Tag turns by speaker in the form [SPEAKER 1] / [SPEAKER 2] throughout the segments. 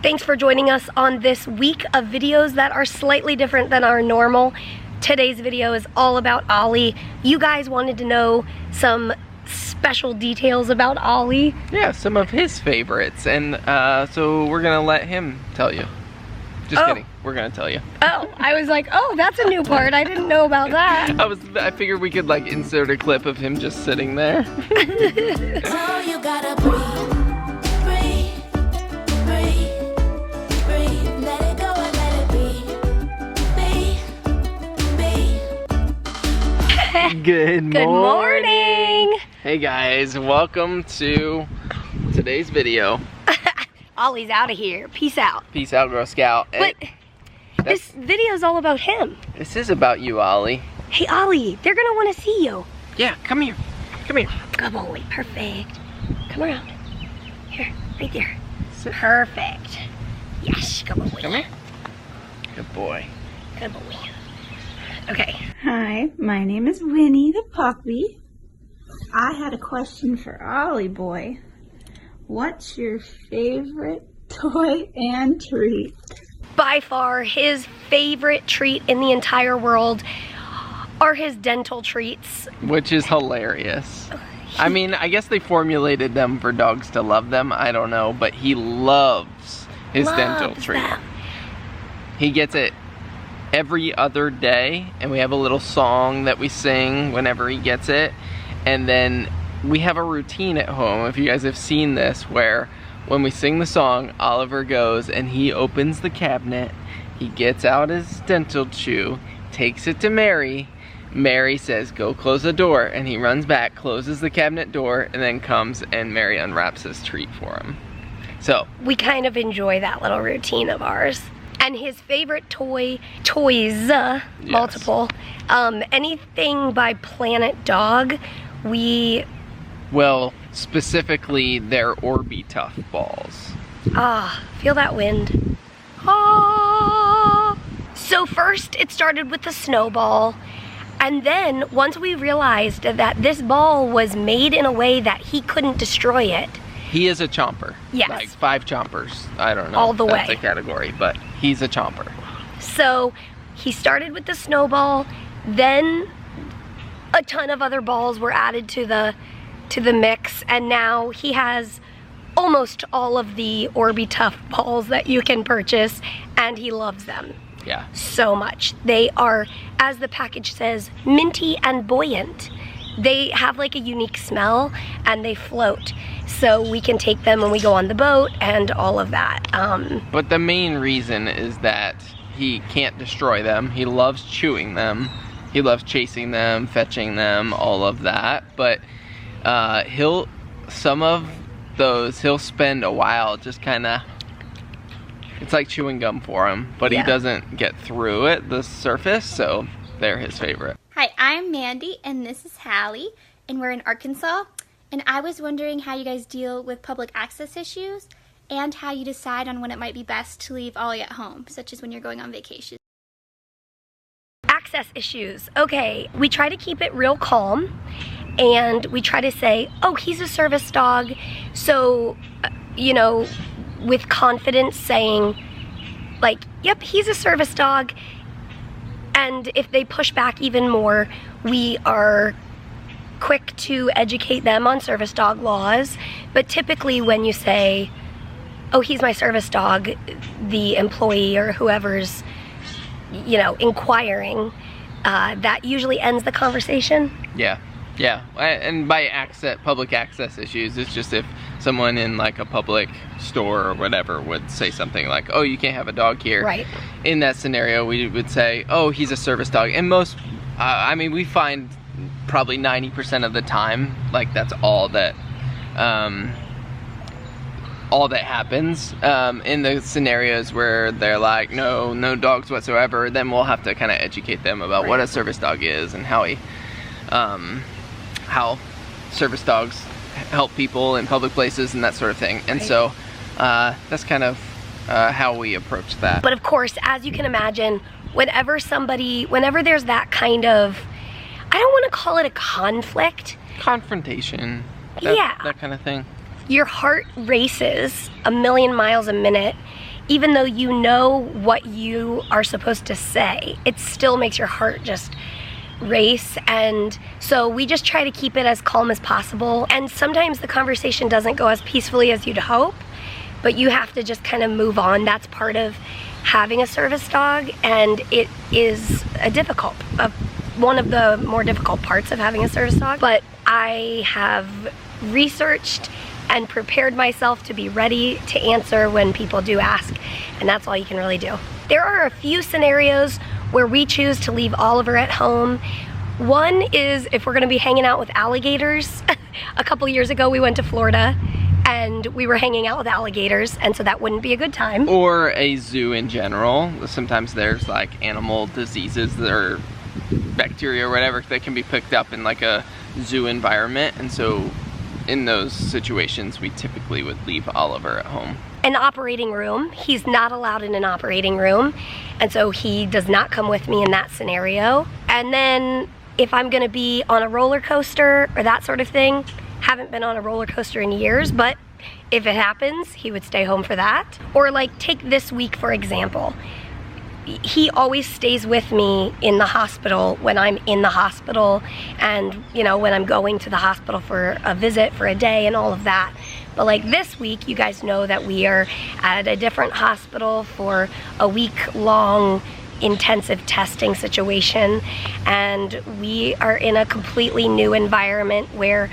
[SPEAKER 1] Thanks for joining us on this week of videos that are slightly different than our normal. Today's video is all about Ollie. You guys wanted to know some special details about Ollie.
[SPEAKER 2] Yeah, some of his favorites, and so we're gonna let him tell you. Just kidding, we're gonna tell you.
[SPEAKER 1] Oh, I was like, oh, that's a new part. I didn't know about that.
[SPEAKER 2] I figured we could like insert a clip of him just sitting there.
[SPEAKER 3] Oh, you gotta breathe, let it go and let it be.
[SPEAKER 2] Good
[SPEAKER 1] morning.
[SPEAKER 2] Hey guys, welcome to today's video.
[SPEAKER 1] Ollie's out of here. Peace out.
[SPEAKER 2] Peace out, Girl Scout.
[SPEAKER 1] But this video is all about him.
[SPEAKER 2] This is about you, Ollie.
[SPEAKER 1] Hey, Ollie, they're gonna want to see you.
[SPEAKER 2] Yeah, come here. Come here.
[SPEAKER 1] Good boy. Perfect. Come around. Here, right there.
[SPEAKER 2] Sit.
[SPEAKER 1] Perfect. Yes, good boy.
[SPEAKER 2] Come here. Good boy.
[SPEAKER 1] Good boy. Okay.
[SPEAKER 4] Hi, my name is Winnie the puppy. I had a question for Ollie Boy. What's your favorite toy and treat?
[SPEAKER 1] By far, his favorite treat in the entire world are his dental treats.
[SPEAKER 2] Which is hilarious. I mean, I guess they formulated them for dogs to love them. I don't know, but he loves his dental treat.
[SPEAKER 1] Them.
[SPEAKER 2] He gets it every other day, and we have a little song that we sing whenever he gets it. And then we have a routine at home, if you guys have seen this, where when we sing the song, Oliver goes and he opens the cabinet, he gets out his dental chew, takes it to Mary. Mary says, go close the door, and he runs back, closes the cabinet door, and then comes and Mary unwraps his treat for him. So
[SPEAKER 1] we kind of enjoy that little routine of ours. And his favorite toys, multiple, anything by Planet Dog,
[SPEAKER 2] well, specifically their Orby Tough balls.
[SPEAKER 1] Feel that wind. Ah. So first it started with the snowball, and then once we realized that this ball was made in a way that he couldn't destroy it.
[SPEAKER 2] He is a chomper.
[SPEAKER 1] Yes.
[SPEAKER 2] Like 5 chompers. I don't know.
[SPEAKER 1] All the
[SPEAKER 2] That's
[SPEAKER 1] way.
[SPEAKER 2] a category, but he's a chomper.
[SPEAKER 1] So he started with the snowball, then a ton of other balls were added to the mix, and now he has almost all of the Orby Tough balls that you can purchase, and he loves them.
[SPEAKER 2] Yeah.
[SPEAKER 1] So much. They are, as the package says, minty and buoyant. They have like a unique smell and they float. So we can take them when we go on the boat and all of that.
[SPEAKER 2] But the main reason is that he can't destroy them. He loves chewing them. He loves chasing them, fetching them, all of that. But some of those, he'll spend a while just kind of, it's like chewing gum for him, but
[SPEAKER 1] yeah.
[SPEAKER 2] He doesn't get through it, the surface, so they're his favorite.
[SPEAKER 5] Hi, I'm Mandy, and this is Hallie, and we're in Arkansas. And I was wondering how you guys deal with public access issues and how you decide on when it might be best to leave Ollie at home, such as when you're going on vacation.
[SPEAKER 1] Access issues. Okay, we try to keep it real calm, and we try to say, oh, he's a service dog. So, you know, with confidence saying, like, yep, he's a service dog. And if they push back even more, we are quick to educate them on service dog laws. But typically when you say, oh, he's my service dog, the employee or whoever's, you know, inquiring, that usually ends the conversation.
[SPEAKER 2] Yeah, yeah. And by public access issues, it's just if someone in like a public store or whatever would say something like, oh, you can't have a dog here.
[SPEAKER 1] Right. In
[SPEAKER 2] that scenario, we would say, oh, he's a service dog. And most, I mean, we find probably 90% of the time, like that's all that happens. In the scenarios where they're like, no dogs whatsoever, then we'll have to kind of educate them about what a service dog is and how service dogs help people in public places and that sort of thing. And so that's kind of how we approach that.
[SPEAKER 1] But of course, as you can imagine, whenever there's that kind of, I don't want to call it a conflict.
[SPEAKER 2] Confrontation.
[SPEAKER 1] Yeah.
[SPEAKER 2] That kind of thing.
[SPEAKER 1] Your heart races a million miles a minute, even though you know what you are supposed to say, it still makes your heart just race. And so we just try to keep it as calm as possible. And sometimes the conversation doesn't go as peacefully as you'd hope, but you have to just kind of move on. That's part of having a service dog, and it is one of the more difficult parts of having a service dog. But I have researched and prepared myself to be ready to answer when people do ask, and that's all you can really do. There are a few scenarios where we choose to leave Oliver at home. One is if we're gonna be hanging out with alligators. A couple years ago we went to Florida and we were hanging out with alligators, and so that wouldn't be a good time.
[SPEAKER 2] Or a zoo in general. Sometimes there's like animal diseases or bacteria or whatever that can be picked up in like a zoo environment, and so in those situations we typically would leave Oliver at home.
[SPEAKER 1] An operating room, he's not allowed in an operating room, and so he does not come with me in that scenario. And then if I'm gonna be on a roller coaster or that sort of thing, haven't been on a roller coaster in years, but if it happens, he would stay home for that. Or like take this week for example. He always stays with me in the hospital when I'm in the hospital, and you know, when I'm going to the hospital for a visit for a day and all of that. But like this week, you guys know that we are at a different hospital for a week-long intensive testing situation, and we are in a completely new environment where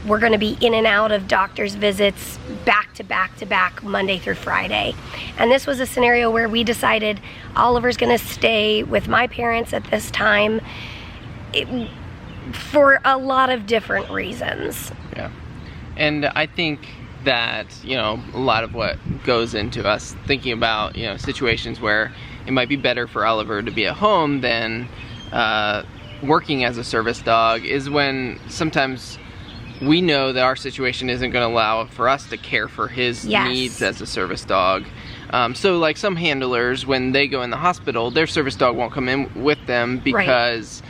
[SPEAKER 1] we're going to be in and out of doctor's visits back to back to back Monday through Friday. And this was a scenario where we decided Oliver's going to stay with my parents at this time for a lot of different reasons.
[SPEAKER 2] Yeah. And I think that, you know, a lot of what goes into us thinking about, you know, situations where it might be better for Oliver to be at home than working as a service dog is when sometimes we know that our situation isn't going to allow for us to care for his needs as a service dog. So like some handlers, when they go in the hospital, their service dog won't come in with them because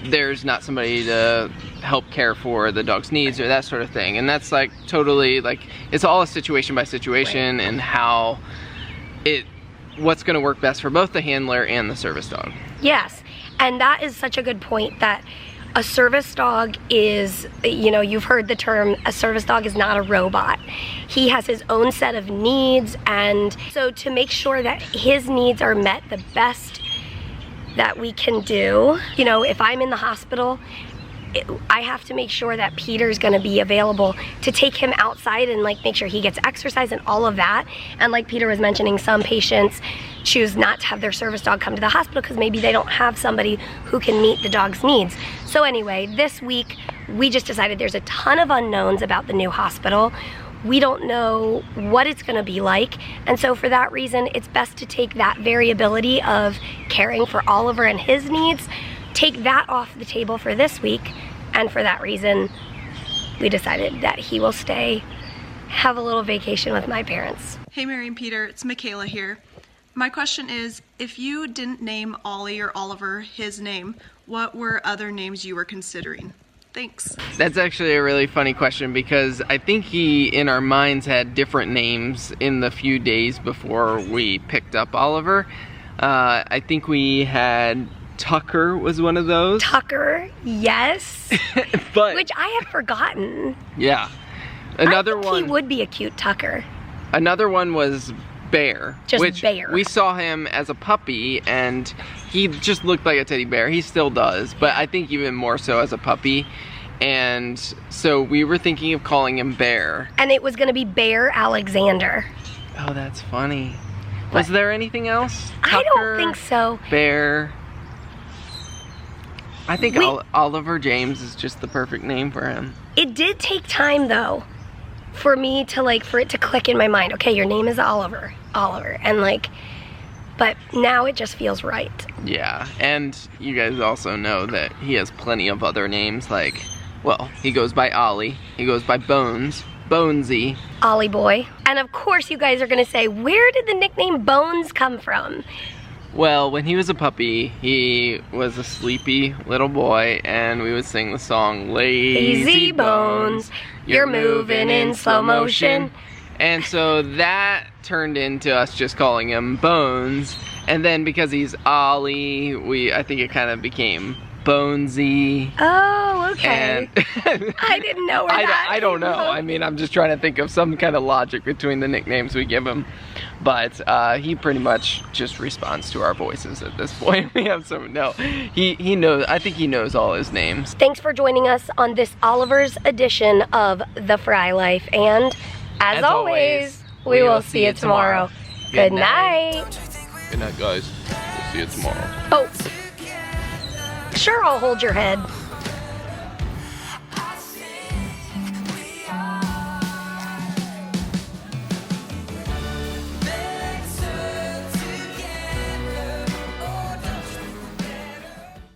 [SPEAKER 2] there's not somebody to help care for the dog's needs or that sort of thing. And that's like totally like, it's all a situation by situation and how what's going to work best for both the handler and the service dog.
[SPEAKER 1] Yes, and that is such a good point, that a service dog is, you know, you've heard the term, a service dog is not a robot. He has his own set of needs, and so to make sure that his needs are met the best that we can do, you know, if I'm in the hospital, I have to make sure that Peter's gonna be available to take him outside and like make sure he gets exercise and all of that. And like Peter was mentioning, some patients choose not to have their service dog come to the hospital because maybe they don't have somebody who can meet the dog's needs. So anyway, this week we just decided there's a ton of unknowns about the new hospital. We don't know what it's gonna be like, and so for that reason it's best to take that variability of caring for Oliver and his needs, take that off the table for this week, and for that reason we decided that he will stay, have a little vacation with my parents.
[SPEAKER 6] Hey Mary and Peter, it's Michaela here. My question is, if you didn't name Ollie or Oliver his name, what were other names you were considering? Thanks.
[SPEAKER 2] That's actually a really funny question because I think he, in our minds, had different names in the few days before we picked up Oliver. I think we had Tucker was one of those.
[SPEAKER 1] Tucker, yes.
[SPEAKER 2] But
[SPEAKER 1] which I had forgotten.
[SPEAKER 2] Yeah. Another
[SPEAKER 1] I think
[SPEAKER 2] one.
[SPEAKER 1] he would be a cute Tucker.
[SPEAKER 2] Another one was Bear.
[SPEAKER 1] Just Bear.
[SPEAKER 2] We saw him as a puppy and he just looked like a teddy bear. He still does, but I think even more so as a puppy. And so we were thinking of calling him Bear.
[SPEAKER 1] And it was gonna be Bear Alexander.
[SPEAKER 2] Oh, that's funny. Was there anything else?
[SPEAKER 1] I don't think so.
[SPEAKER 2] Bear. I think Oliver James is just the perfect name for him.
[SPEAKER 1] It did take time though for me to like, for it to click in my mind. Okay, your name is Oliver. And like, but now it just feels right.
[SPEAKER 2] Yeah, and you guys also know that he has plenty of other names, like, well, he goes by Ollie, he goes by Bones, Bonesy.
[SPEAKER 1] Ollie Boy. And of course you guys are gonna say, where did the nickname Bones come from?
[SPEAKER 2] Well, when he was a puppy, he was a sleepy little boy, and we would sing the song, Lazy Bones, you're moving in slow motion. And so that turned into us just calling him Bones. And then because he's Ollie, I think it kind of became Bonesy.
[SPEAKER 1] Oh, okay.
[SPEAKER 2] And
[SPEAKER 1] I didn't know where that
[SPEAKER 2] I don't know.
[SPEAKER 1] came from.
[SPEAKER 2] I mean, I'm just trying to think of some kind of logic between the nicknames we give him. But he pretty much just responds to our voices at this point. We have some, no, he knows, I think he knows all his names.
[SPEAKER 1] Thanks for joining us on this Oliver's edition of The Frey Life. And as always, we will see you tomorrow. Good night.
[SPEAKER 2] Good night, guys. We'll see you tomorrow.
[SPEAKER 1] Oh, sure, I'll hold your head.